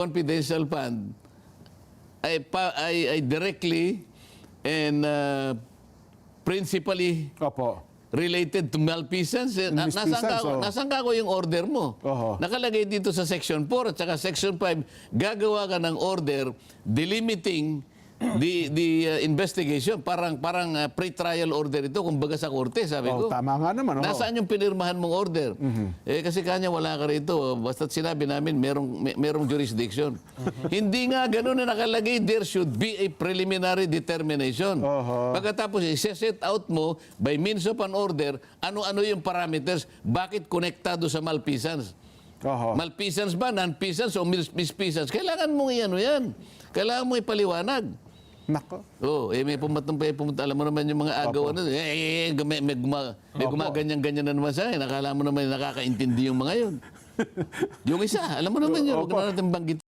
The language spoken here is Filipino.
confidential fund ay directly and principally Opo. related to malfeasance. Malfeasance, Nasaan ka ko yung order mo? Oho. Nakalagay dito sa Section 4 at saka Section 5, gagawa ka ng order delimiting the investigation. Parang pre-trial order ito, kumbaga sa korte, sabi ko. Tama nga naman. Nasaan yung pinirmahan mong order? Kasi kanya wala ka rito. Basta't sinabi namin, merong jurisdiction. Hindi nga ganun na nakalagay, there should be a preliminary determination. Pagkatapos, i-set out mo, by means of an order, ano-ano yung parameters, bakit konektado sa malfeasance. Malfeasance ba, non-feasance o misfeasance? Kailangan mong yan. Kailangan mo ipaliwanag. Nako. May pumunta. Alam mo naman yung mga agaw, may gumaganyan-ganyan na naman sa akin. Akala mo naman nakakaintindi yung mga yun. Yung isa, alam mo naman yun. Huwag na natin banggit.